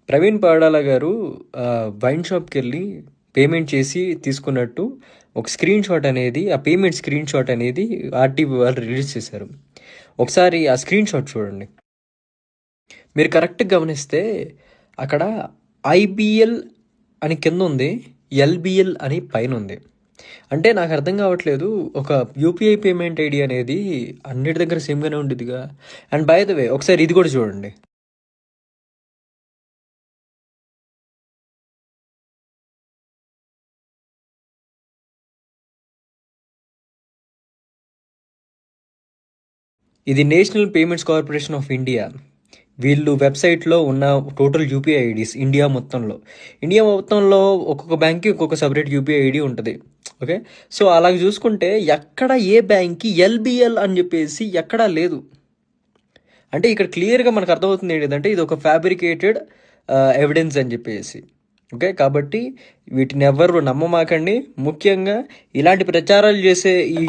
ప్రవీణ్ పగడాల గారు wine షాప్‌కెళ్ళి payment చేసి తీసుకున్నట్టు ఒక స్క్రీన్ షాట్ అనేది, ఆ పేమెంట్ స్క్రీన్ షాట్ అనేది ఆర్‌టీవీ వాళ్ళు రిలీజ్ చేశారు. ఒకసారి ఆ స్క్రీన్ షాట్ చూడండి. మీరు కరెక్ట్‌గా గమనిస్తే అక్కడ ఐబీఎల్ అని కిందుంది. ఎల్‌బీఎల్ అని పైనుంది. అంటే నాకు అర్థం కావట్లేదు. ఒక యూపీఐ పేమెంట్ ఐడీ అనేది అన్నిటి దగ్గర సేమ్‌గానే ఉండిద్దిగా. అండ్ బై ద వే ఒకసారి ఇది కూడా చూడండి. ఇది national payments corporation of India. వీళ్ళు వెబ్సైట్లో ఉన్న టోటల్ యూపీఐ ఐడీస్ ఇండియా మొత్తంలో. ఇండియా మొత్తంలో ఒక్కొక్క బ్యాంక్‌కి ఒక్కొక్క సెపరేట్ యూపీఐ ఐడీ ఉంటది. ఓకే. సో, అలాగ చూసుకుంటే ఎక్కడ ఏ బ్యాంక్‌కి ఎల్‌బీఎల్ అని చెప్పేసి ఎక్కడా లేదు. అంటే ఇక్కడ క్లియర్‌గా మనకు అర్థమవుతుంది ఏంటిదంటే ఇది ఒక ఫ్యాబ్రికేటెడ్ ఎవిడెన్స్ అని చెప్పేసి. ఓకే. కాబట్టి వీటిని ఎవ్వరు నమ్మమాకండి. ముఖ్యంగా ఇలాంటి ప్రచారాలు చేసే ఈ